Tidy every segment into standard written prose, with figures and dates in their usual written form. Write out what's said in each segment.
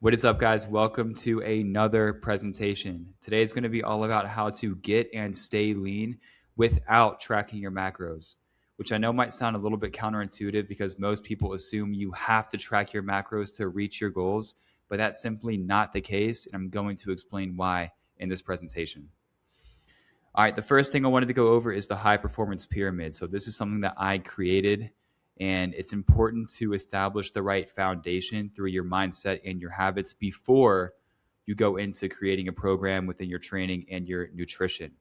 What is up, guys? Welcome to another presentation. Today is going to be all about how to get and stay lean without tracking your macros, which I know might sound a little bit counterintuitive because most people assume you have to track your macros to reach your goals, but that's simply not the case, and I'm going to explain why in this presentation. All right, the first thing I wanted to go over is the high performance pyramid. So this is something that I created, and it's important to establish the right foundation through your mindset and your habits before you go into creating a program within your training and your nutrition.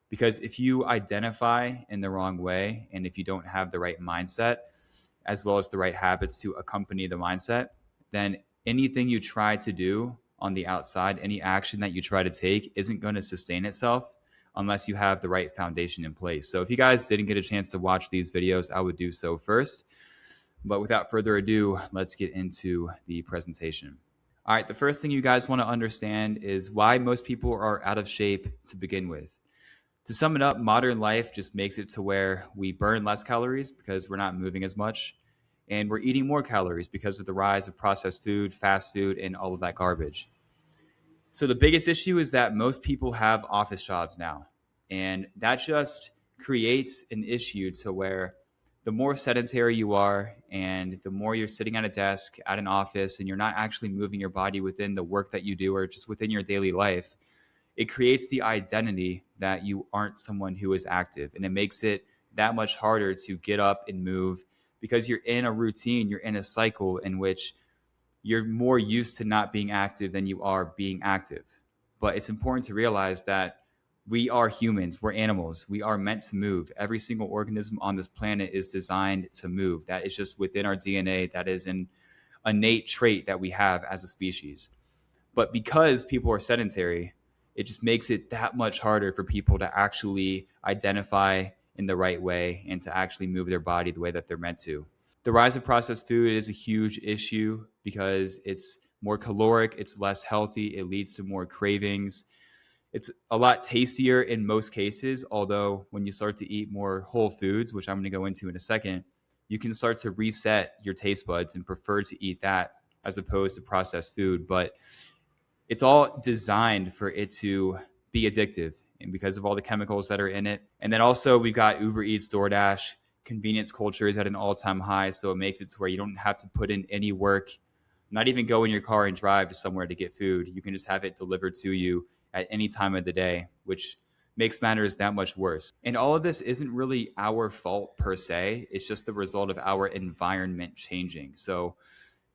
Because if you identify in the wrong way, and if you don't have the right mindset, as well as the right habits to accompany the mindset, then anything you try to do on the outside, any action that you try to take isn't going to sustain itself unless you have the right foundation in place. So if you guys didn't get a chance to watch these videos, I would do so first. But without further ado, let's get into the presentation. All right, the first thing you guys want to understand is why most people are out of shape to begin with. To sum it up, modern life just makes it to where we burn less calories because we're not moving as much, and we're eating more calories because of the rise of processed food, fast food, and all of that garbage. So the biggest issue is that most people have office jobs now, and that just creates an issue to where the more sedentary you are and the more you're sitting at a desk at an office and you're not actually moving your body within the work that you do or just within your daily life, it creates the identity that you aren't someone who is active, and it makes it that much harder to get up and move because you're in a routine, you're in a cycle in which you're more used to not being active than you are being active. But it's important to realize that we are humans, we're animals, we are meant to move. Every single organism on this planet is designed to move. That is just within our DNA. That is an innate trait that we have as a species. But because people are sedentary, it just makes it that much harder for people to actually identify in the right way and to actually move their body the way that they're meant to. The rise of processed food is a huge issue because it's more caloric, it's less healthy, it leads to more cravings. It's a lot tastier in most cases, although when you start to eat more whole foods, which I'm going to go into in a second, you can start to reset your taste buds and prefer to eat that as opposed to processed food. But it's all designed for it to be addictive, and because of all the chemicals that are in it. And then also we've got Uber Eats, DoorDash. Convenience culture is at an all-time high, so it makes it to where you don't have to put in any work, not even go in your car and drive to somewhere to get food. You can just have it delivered to you at any time of the day, which makes matters that much worse. And all of this isn't really our fault per se. It's just the result of our environment changing. So,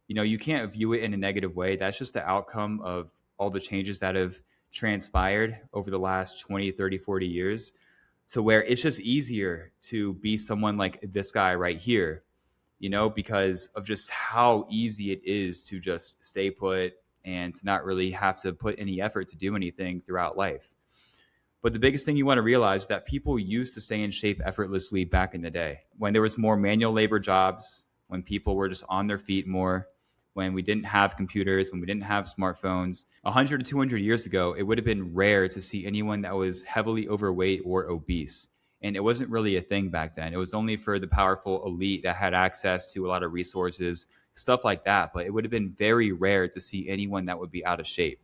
you can't view it in a negative way. That's just the outcome of all the changes that have transpired over the last 20, 30, 40 years, to where it's just easier to be someone like this guy right here, because of just how easy it is to just stay put and to not really have to put any effort to do anything throughout life. But the biggest thing you want to realize is that people used to stay in shape effortlessly back in the day when there was more manual labor jobs, when people were just on their feet more, when we didn't have computers, when we didn't have smartphones. 100 to 200 years ago, it would have been rare to see anyone that was heavily overweight or obese. And it wasn't really a thing back then. It was only for the powerful elite that had access to a lot of resources, stuff like that. But it would have been very rare to see anyone that would be out of shape.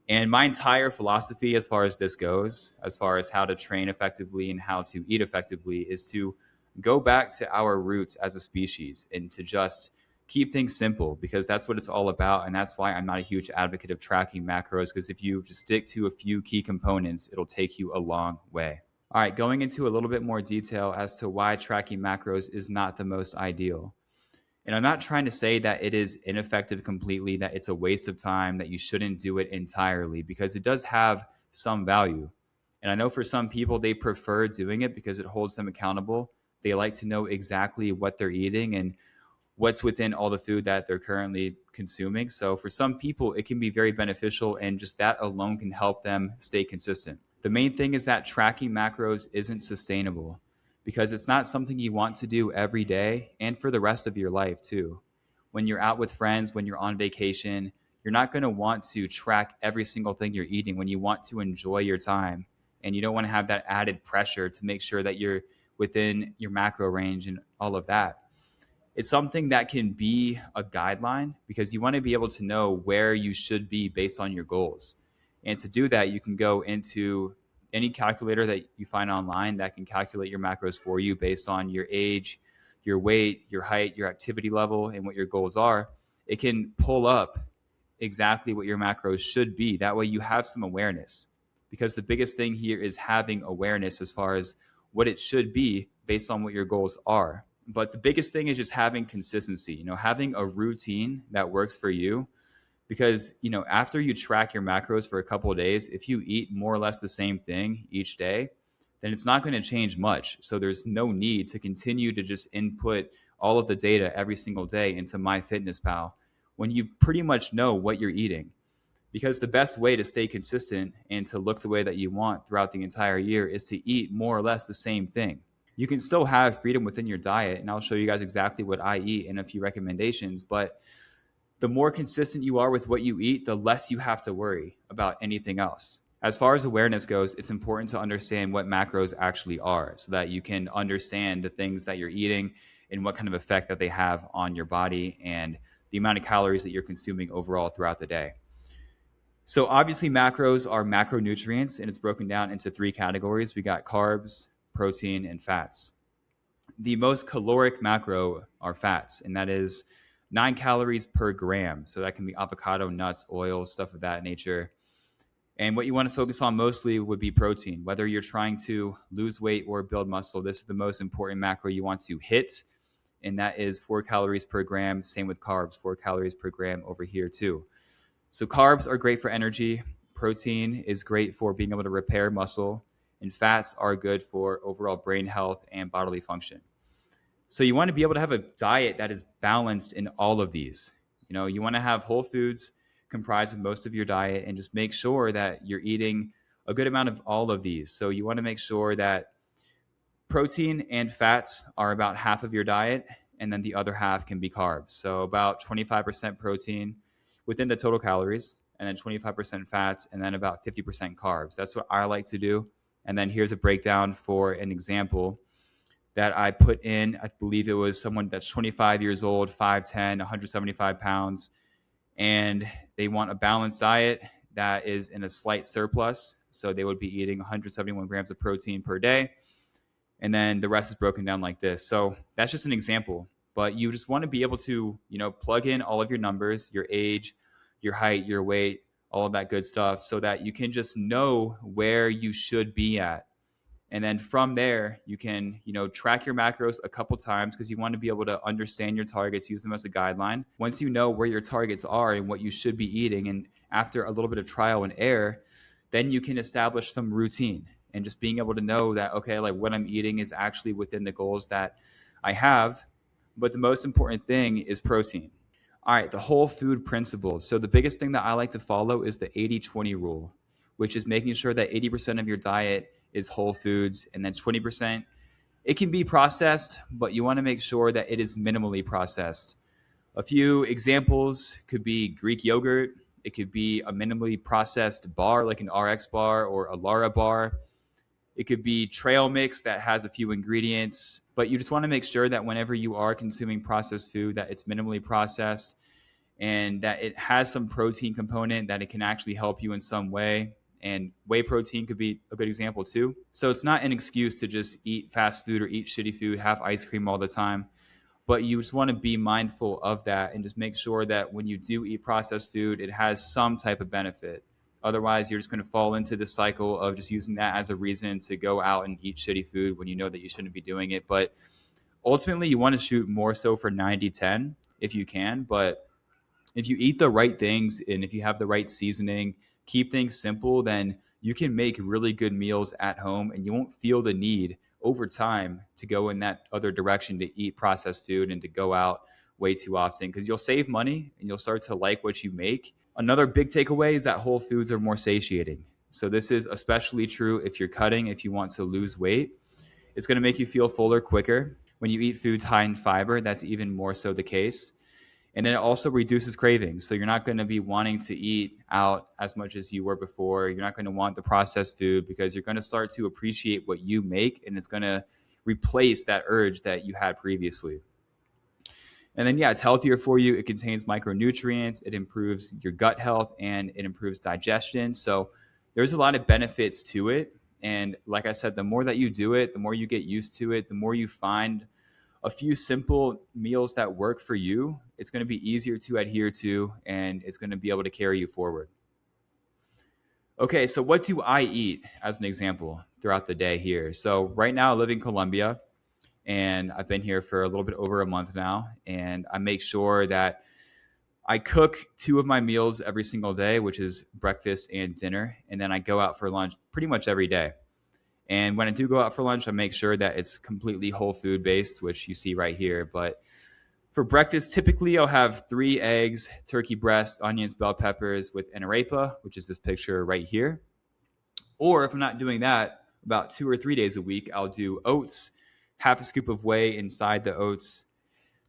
And my entire philosophy as far as this goes, as far as how to train effectively and how to eat effectively, is to go back to our roots as a species and to just keep things simple, because that's what it's all about. And that's why I'm not a huge advocate of tracking macros, because if you just stick to a few key components, it'll take you a long way. All right, going into a little bit more detail as to why tracking macros is not the most ideal. And I'm not trying to say that it is ineffective completely, that it's a waste of time, that you shouldn't do it entirely, because it does have some value. And I know for some people, they prefer doing it because it holds them accountable. They like to know exactly what they're eating and what's within all the food that they're currently consuming. So for some people, it can be very beneficial, and just that alone can help them stay consistent. The main thing is that tracking macros isn't sustainable, because it's not something you want to do every day and for the rest of your life too. When you're out with friends, when you're on vacation, you're not going to want to track every single thing you're eating when you want to enjoy your time, and you don't want to have that added pressure to make sure that you're within your macro range and all of that. It's something that can be a guideline because you want to be able to know where you should be based on your goals. And to do that, you can go into any calculator that you find online that can calculate your macros for you based on your age, your weight, your height, your activity level, and what your goals are. It can pull up exactly what your macros should be. That way you have some awareness, because the biggest thing here is having awareness as far as what it should be based on what your goals are. But the biggest thing is just having consistency, having a routine that works for you. Because, after you track your macros for a couple of days, if you eat more or less the same thing each day, then it's not going to change much. So there's no need to continue to just input all of the data every single day into MyFitnessPal when you pretty much know what you're eating. Because the best way to stay consistent and to look the way that you want throughout the entire year is to eat more or less the same thing. You can still have freedom within your diet, and I'll show you guys exactly what I eat and a few recommendations, but the more consistent you are with what you eat, the less you have to worry about anything else. As far as awareness goes, it's important to understand what macros actually are so that you can understand the things that you're eating and what kind of effect that they have on your body and the amount of calories that you're consuming overall throughout the day. So obviously macros are macronutrients, and it's broken down into 3 categories. We got carbs, protein, and fats. The most caloric macro are fats, and that is 9 calories per gram. So that can be avocado, nuts, oil, stuff of that nature. And what you want to focus on mostly would be protein. Whether you're trying to lose weight or build muscle, this is the most important macro you want to hit, and that is 4 calories per gram. Same with carbs, 4 calories per gram over here too. So carbs are great for energy. Protein is great for being able to repair muscle, and fats are good for overall brain health and bodily function. So you want to be able to have a diet that is balanced in all of these. You want to have whole foods comprised of most of your diet, and just make sure that you're eating a good amount of all of these. So you want to make sure that protein and fats are about half of your diet, and then the other half can be carbs. So about 25% protein within the total calories, and then 25% fats, and then about 50% carbs. That's what I like to do. And then here's a breakdown for an example that I put in. I believe it was someone that's 25 years old, 5'10", 175 pounds, and they want a balanced diet that is in a slight surplus. So they would be eating 171 grams of protein per day, and then the rest is broken down like this. So that's just an example, but you just want to be able to, plug in all of your numbers, your age, your height, your weight, all of that good stuff, so that you can just know where you should be at. And then from there, you can, track your macros a couple times, because you want to be able to understand your targets, use them as a guideline. Once you know where your targets are and what you should be eating, and after a little bit of trial and error, then you can establish some routine and just being able to know that, okay, like what I'm eating is actually within the goals that I have. But the most important thing is protein. All right, the whole food principle. So the biggest thing that I like to follow is the 80-20 rule, which is making sure that 80% of your diet is whole foods, and then 20%, it can be processed, but you want to make sure that it is minimally processed. A few examples could be Greek yogurt. It could be a minimally processed bar like an RX bar or a Lara bar. It could be trail mix that has a few ingredients, but you just want to make sure that whenever you are consuming processed food, that it's minimally processed and that it has some protein component, that it can actually help you in some way. And whey protein could be a good example too. So it's not an excuse to just eat fast food or eat shitty food, have ice cream all the time. But you just want to be mindful of that and just make sure that when you do eat processed food, it has some type of benefit. Otherwise, you're just going to fall into the cycle of just using that as a reason to go out and eat shitty food when you know that you shouldn't be doing it. But ultimately, you want to shoot more so for 90-10 if you can. But if you eat the right things and if you have the right seasoning, keep things simple, then you can make really good meals at home, and you won't feel the need over time to go in that other direction to eat processed food and to go out way too often, because you'll save money and you'll start to like what you make. Another big takeaway is that whole foods are more satiating. So this is especially true if you're cutting, if you want to lose weight. It's going to make you feel fuller quicker. When you eat foods high in fiber, that's even more so the case. And then it also reduces cravings. So you're not going to be wanting to eat out as much as you were before. You're not going to want the processed food, because you're going to start to appreciate what you make, and it's going to replace that urge that you had previously. And then, yeah, it's healthier for you. It contains micronutrients. It improves your gut health and it improves digestion. So there's a lot of benefits to it. And like I said, the more that you do it, the more you get used to it, the more you find a few simple meals that work for you, it's going to be easier to adhere to and it's going to be able to carry you forward. Okay, so what do I eat as an example throughout the day here? So right now I live in Colombia and I've been here for a little bit over a month now. And I make sure that I cook 2 of my meals every single day, which is breakfast and dinner. And then I go out for lunch pretty much every day. And when I do go out for lunch, I make sure that it's completely whole food based, which you see right here. But for breakfast, typically I'll have 3 eggs, turkey breast, onions, bell peppers with an arepa, which is this picture right here. Or if I'm not doing that, about 2 or 3 days a week, I'll do oats, half a scoop of whey inside the oats,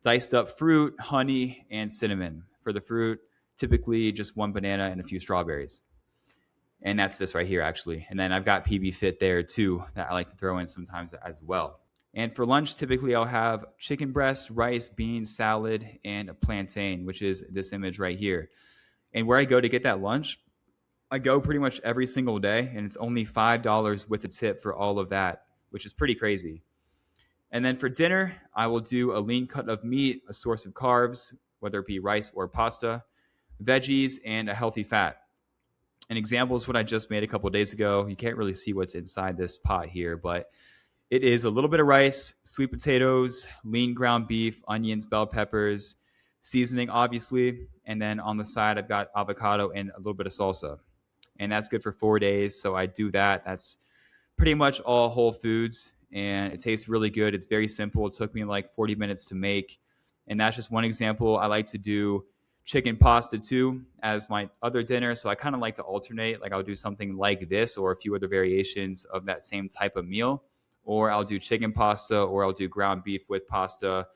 diced up fruit, honey, and cinnamon. For the fruit, typically just 1 banana and a few strawberries. And that's this right here, actually. And then I've got PB Fit there too that I like to throw in sometimes as well. And for lunch, typically I'll have chicken breast, rice, beans, salad, and a plantain, which is this image right here. And where I go to get that lunch, I go pretty much every single day, and it's only $5 with a tip for all of that, which is pretty crazy. And then for dinner, I will do a lean cut of meat, a source of carbs, whether it be rice or pasta, veggies, and a healthy fat. An example is what I just made a couple of days ago. You can't really see what's inside this pot here, but it is a little bit of rice, sweet potatoes, lean ground beef, onions, bell peppers, seasoning, obviously. And then on the side, I've got avocado and a little bit of salsa. And that's good for 4 days. So I do that. That's pretty much all whole foods. And it tastes really good. It's very simple. It took me like 40 minutes to make. And that's just one example. I like to do chicken pasta too as my other dinner. So I kind of like to alternate. Like I'll do something like this or a few other variations of that same type of meal. Or I'll do chicken pasta, or I'll do ground beef with pasta,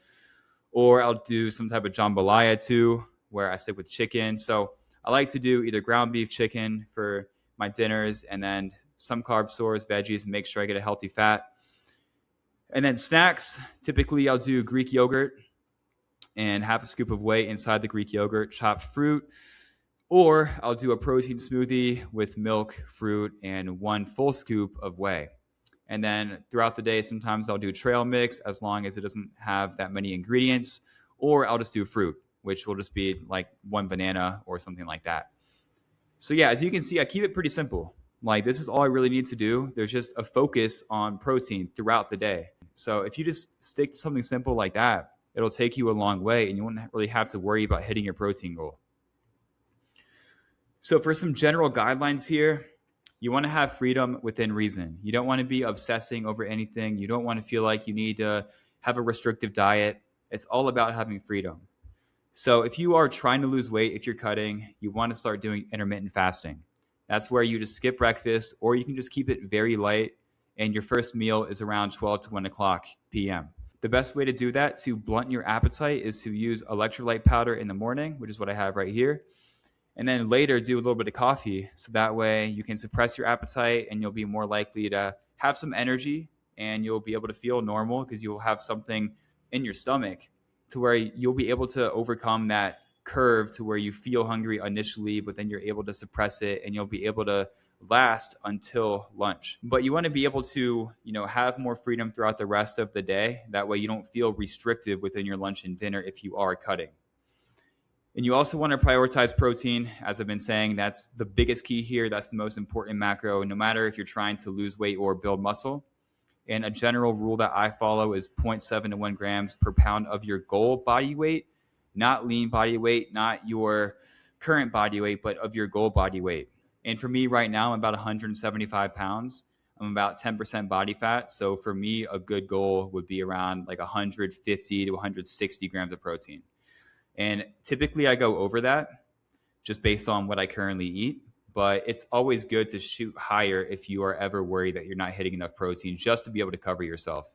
or I'll do some type of jambalaya too, where I stick with chicken. So I like to do either ground beef, chicken for my dinners, and then some carb source, veggies, and make sure I get a healthy fat. And then snacks, typically I'll do Greek yogurt and half a scoop of whey inside the Greek yogurt, chopped fruit, or I'll do a protein smoothie with milk, fruit, and 1 full scoop of whey. And then throughout the day, sometimes I'll do trail mix as long as it doesn't have that many ingredients, or I'll just do fruit, which will just be like 1 banana or something like that. So yeah, as you can see, I keep it pretty simple. Like this is all I really need to do. There's just a focus on protein throughout the day. So if you just stick to something simple like that, it'll take you a long way and you won't really have to worry about hitting your protein goal. So for some general guidelines here, you want to have freedom within reason. You don't want to be obsessing over anything. You don't want to feel like you need to have a restrictive diet. It's all about having freedom. So if you are trying to lose weight, if you're cutting, you want to start doing intermittent fasting. That's where you just skip breakfast, or you can just keep it very light and your first meal is around 12 to 1 o'clock p.m. The best way to do that to blunt your appetite is to use electrolyte powder in the morning, which is what I have right here. And then later do a little bit of coffee. So that way you can suppress your appetite and you'll be more likely to have some energy and you'll be able to feel normal because you'll have something in your stomach to where you'll be able to overcome that curve to where you feel hungry initially, but then you're able to suppress it and you'll be able to last until lunch. But you want to be able to, have more freedom throughout the rest of the day. That way you don't feel restrictive within your lunch and dinner if you are cutting. And you also want to prioritize protein. As I've been saying, that's the biggest key here. That's the most important macro, no matter if you're trying to lose weight or build muscle. And a general rule that I follow is 0.7 to 1 grams per pound of your goal body weight, not lean body weight, not your current body weight, but of your goal body weight. And for me right now, I'm about 175 pounds. I'm about 10% body fat. So for me, a good goal would be around like 150 to 160 grams of protein. And typically I go over that just based on what I currently eat. But it's always good to shoot higher if you are ever worried that you're not hitting enough protein just to be able to cover yourself.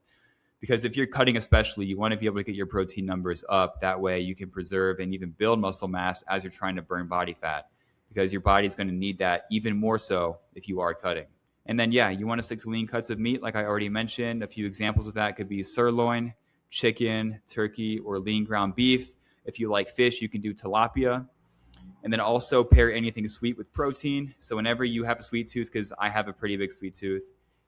Because if you're cutting especially, you want to be able to get your protein numbers up. That way you can preserve and even build muscle mass as you're trying to burn body fat. Because your body's going to need that even more so if you are cutting. And then, you want to stick to lean cuts of meat like I already mentioned. A few examples of that could be sirloin, chicken, turkey, or lean ground beef. If you like fish, you can do tilapia. And then also pair anything sweet with protein. So whenever you have a sweet tooth, because I have a pretty big sweet tooth,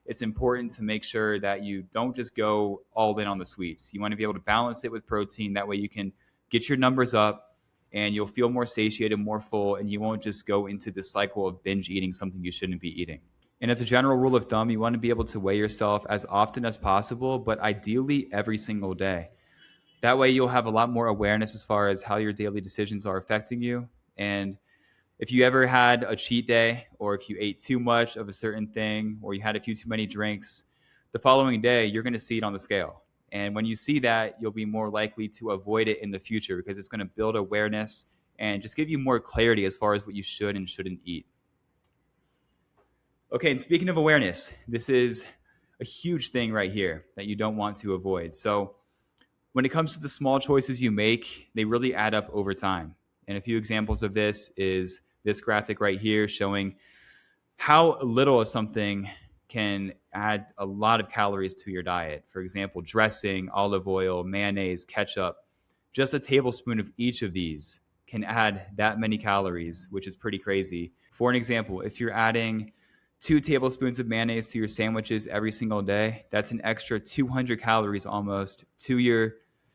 it's important to make sure that you don't just go all in on the sweets. You want to be able to balance it with protein. That way you can get your numbers up and you'll feel more satiated, more full, and you won't just go into this cycle of binge eating something you shouldn't be eating. And as a general rule of thumb, you want to be able to weigh yourself as often as possible, but ideally every single day. That way you'll have a lot more awareness as far as how your daily decisions are affecting you. And if you ever had a cheat day, or if you ate too much of a certain thing, or you had a few too many drinks, the following day you're going to see it on the scale. And when you see that, you'll be more likely to avoid it in the future because it's going to build awareness and just give you more clarity as far as what you should and shouldn't eat. Okay, and speaking of awareness, this is a huge thing right here that you don't want to avoid. So when it comes to the small choices you make, they really add up over time. And a few examples of this is this graphic right here showing how little of something can add a lot of calories to your diet. For example, dressing, olive oil, mayonnaise, ketchup. Just a tablespoon of each of these can add that many calories, which is pretty crazy. For an example, if you're adding 2 tablespoons of mayonnaise to your sandwiches every single day, that's an extra 200 calories almost to your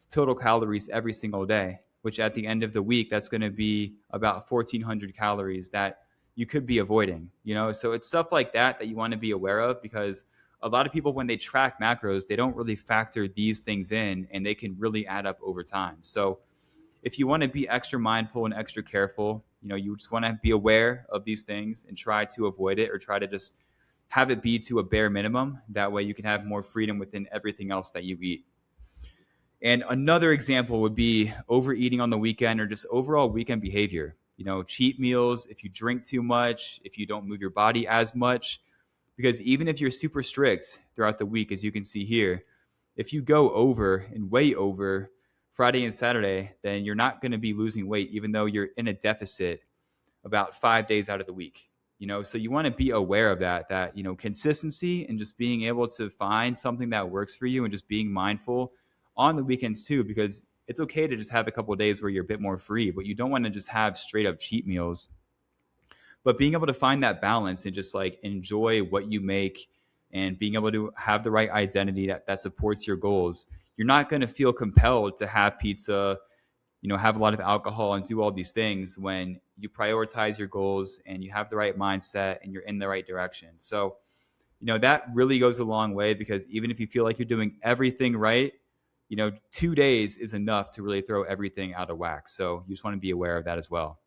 total calories every single day, which at the end of the week, that's going to be about 1,400 calories that you could be avoiding, So it's stuff like that you want to be aware of, because a lot of people, when they track macros, they don't really factor these things in, and they can really add up over time. So if you want to be extra mindful and extra careful, you just want to be aware of these things and try to avoid it, or try to just have it be to a bare minimum. That way you can have more freedom within everything else that you eat. And another example would be overeating on the weekend, or just overall weekend behavior. Cheat meals, if you drink too much, if you don't move your body as much, because even if you're super strict throughout the week, as you can see here, if you go over and way over Friday and Saturday, then you're not going to be losing weight, even though you're in a deficit about 5 days out of the week. So you want to be aware of that consistency, and just being able to find something that works for you, and just being mindful on the weekends too, because it's okay to just have a couple of days where you're a bit more free, but you don't want to just have straight up cheat meals. But being able to find that balance and just like enjoy what you make, and being able to have the right identity that supports your goals. You're not going to feel compelled to have pizza, have a lot of alcohol and do all these things when you prioritize your goals and you have the right mindset and you're in the right direction. So, that really goes a long way, because even if you feel like you're doing everything right, 2 days is enough to really throw everything out of whack. So you just want to be aware of that as well.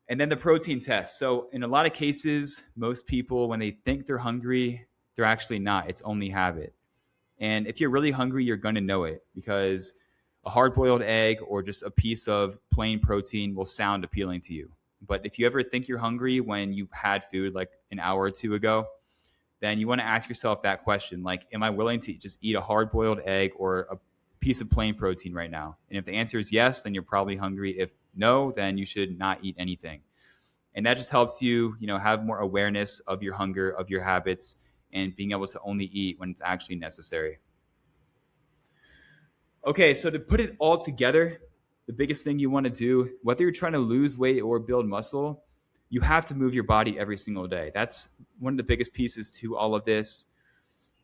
And then the protein test. So in a lot of cases, most people, when they think they're hungry, they're actually not. It's only habit. And if you're really hungry, you're going to know it, because a hard-boiled egg or just a piece of plain protein will sound appealing to you. But if you ever think you're hungry when you had food like an hour or two ago, then you want to ask yourself that question, like, am I willing to just eat a hard-boiled egg or a piece of plain protein right now? And if the answer is yes, then you're probably hungry. If no, then you should not eat anything. And that just helps you, have more awareness of your hunger, of your habits, and being able to only eat when it's actually necessary. Okay, so to put it all together, the biggest thing you want to do, whether you're trying to lose weight or build muscle, you have to move your body every single day. That's one of the biggest pieces to all of this,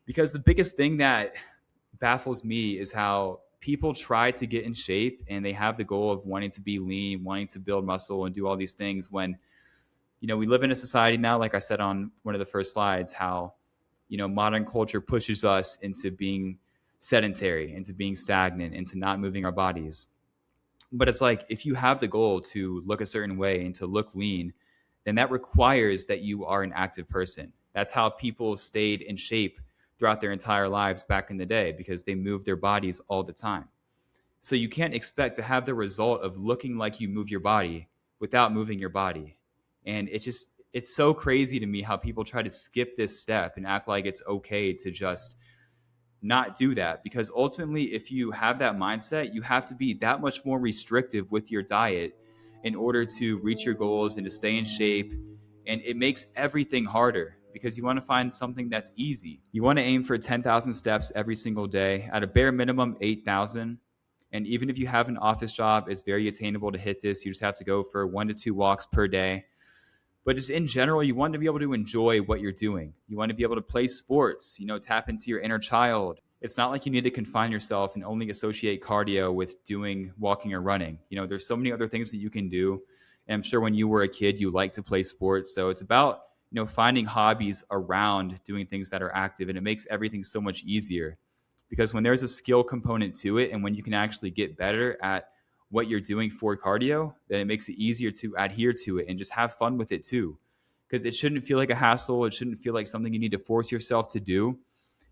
because the biggest thing that baffles me is how people try to get in shape and they have the goal of wanting to be lean, wanting to build muscle and do all these things, when, we live in a society now, like I said on one of the first slides, how, modern culture pushes us into being sedentary, into being stagnant, into not moving our bodies. But it's like, if you have the goal to look a certain way and to look lean, then that requires that you are an active person. That's how people stayed in shape throughout their entire lives back in the day, because they moved their bodies all the time. So you can't expect to have the result of looking like you move your body without moving your body. And it's so crazy to me how people try to skip this step and act like it's okay to just not do that, because ultimately, if you have that mindset, you have to be that much more restrictive with your diet in order to reach your goals and to stay in shape. And it makes everything harder. because you want to find something that's easy. You want to aim for 10,000 steps every single day, at a bare minimum 8,000. And even if you have an office job, it's very attainable to hit this. You just have to go for 1 to 2 walks per day. But just in general, you want to be able to enjoy what you're doing. You want to be able to play sports, tap into your inner child. It's not like you need to confine yourself and only associate cardio with doing walking or running. There's so many other things that you can do. And I'm sure when you were a kid, you liked to play sports. So it's about, finding hobbies around doing things that are active, and it makes everything so much easier because when there's a skill component to it and when you can actually get better at what you're doing for cardio, then it makes it easier to adhere to it and just have fun with it too. Because it shouldn't feel like a hassle. It shouldn't feel like something you need to force yourself to do.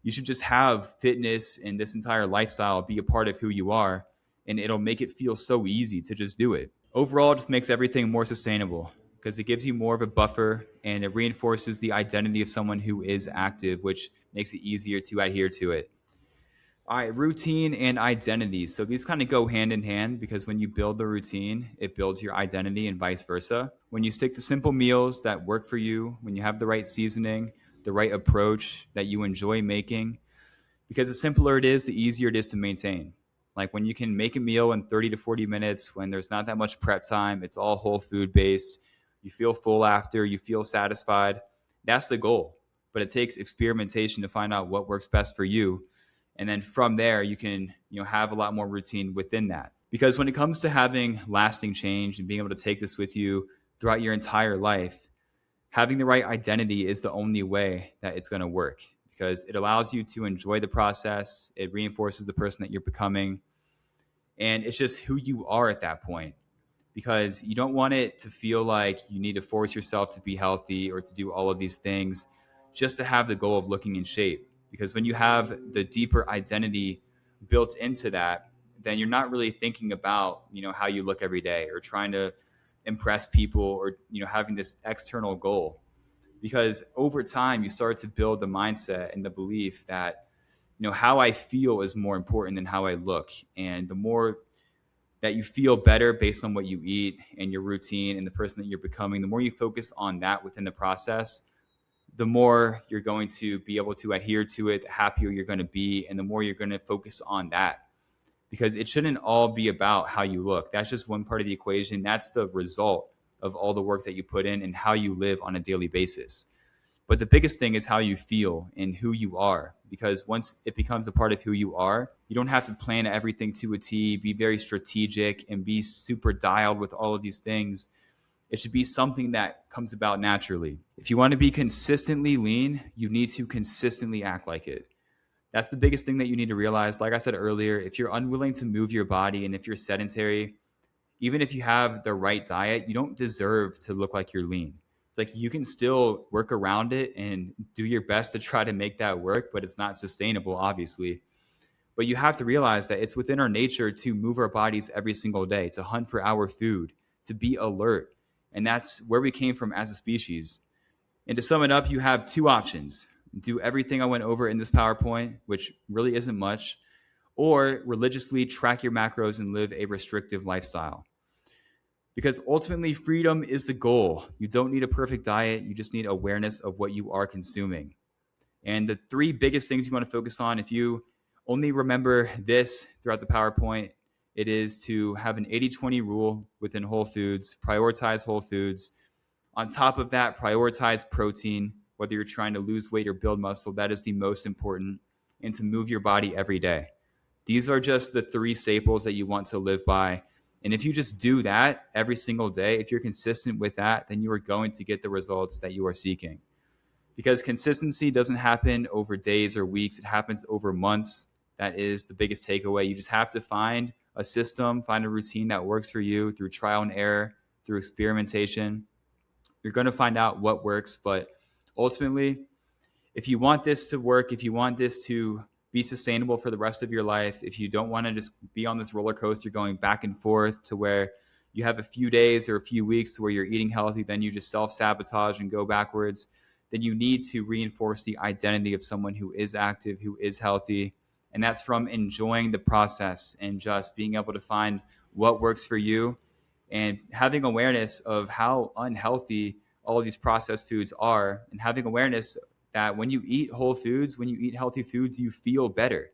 You should just have fitness and this entire lifestyle be a part of who you are, and it'll make it feel so easy to just do it. Overall, it just makes everything more sustainable because it gives you more of a buffer and it reinforces the identity of someone who is active, which makes it easier to adhere to it. All right, routine and identity. So these kind of go hand in hand because when you build the routine, it builds your identity and vice versa. When you stick to simple meals that work for you, when you have the right seasoning, the right approach that you enjoy making, because the simpler it is, the easier it is to maintain. Like when you can make a meal in 30 to 40 minutes, when there's not that much prep time, it's all whole food based, you feel full after, you feel satisfied. That's the goal. But it takes experimentation to find out what works best for you. And then from there, you can, have a lot more routine within that. Because when it comes to having lasting change and being able to take this with you throughout your entire life, having the right identity is the only way that it's going to work because it allows you to enjoy the process. It reinforces the person that you're becoming. And it's just who you are at that point because you don't want it to feel like you need to force yourself to be healthy or to do all of these things just to have the goal of looking in shape. Because when you have the deeper identity built into that, then you're not really thinking about, how you look every day or trying to impress people or, having this external goal. Because over time, you start to build the mindset and the belief that, how I feel is more important than how I look. And the more that you feel better based on what you eat and your routine and the person that you're becoming, the more you focus on that within the process, the more you're going to be able to adhere to it, the happier you're going to be, and the more you're going to focus on that. Because it shouldn't all be about how you look. That's just one part of the equation. That's the result of all the work that you put in and how you live on a daily basis. But the biggest thing is how you feel and who you are. Because once it becomes a part of who you are, you don't have to plan everything to a T, be very strategic, and be super dialed with all of these things. It should be something that comes about naturally. If you want to be consistently lean, you need to consistently act like it. That's the biggest thing that you need to realize. Like I said earlier, if you're unwilling to move your body and if you're sedentary, even if you have the right diet, you don't deserve to look like you're lean. It's like you can still work around it and do your best to try to make that work, but it's not sustainable, obviously. But you have to realize that it's within our nature to move our bodies every single day, to hunt for our food, to be alert. And that's where we came from as a species. And to sum it up, you have two options: do everything I went over in this PowerPoint, which really isn't much, or religiously track your macros and live a restrictive lifestyle. Because ultimately, freedom is the goal. You don't need a perfect diet. You just need awareness of what you are consuming. And the three biggest things you want to focus on, if you only remember this throughout the PowerPoint, it is to have an 80-20 rule within Whole Foods, prioritize Whole Foods. On top of that, prioritize protein, whether you're trying to lose weight or build muscle. That is the most important. And to move your body every day. These are just the three staples that you want to live by. And if you just do that every single day, if you're consistent with that, then you are going to get the results that you are seeking. Because consistency doesn't happen over days or weeks. It happens over months. That is the biggest takeaway. You just have to find a system, find a routine that works for you through trial and error, through experimentation. You're going to find out what works. But ultimately, if you want this to work, if you want this to be sustainable for the rest of your life, if you don't want to just be on this roller coaster going back and forth to where you have a few days or a few weeks to where you're eating healthy, then you just self-sabotage and go backwards, then you need to reinforce the identity of someone who is active, who is healthy. And that's from enjoying the process and just being able to find what works for you and having awareness of how unhealthy all of these processed foods are, and having awareness that when you eat whole foods, when you eat healthy foods, you feel better.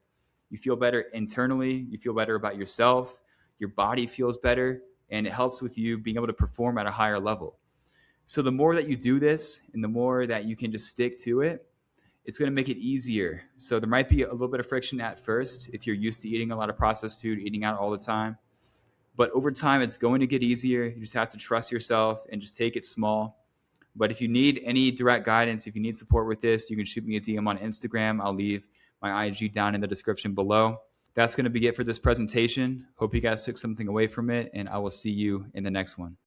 You feel better internally, you feel better about yourself, your body feels better, and it helps with you being able to perform at a higher level. So the more that you do this and the more that you can just stick to it, it's going to make it easier. So there might be a little bit of friction at first if you're used to eating a lot of processed food, eating out all the time. But over time, it's going to get easier. You just have to trust yourself and just take it small. But if you need any direct guidance, if you need support with this, you can shoot me a DM on Instagram. I'll leave my IG down in the description below. That's going to be it for this presentation. Hope you guys took something away from it, and I will see you in the next one.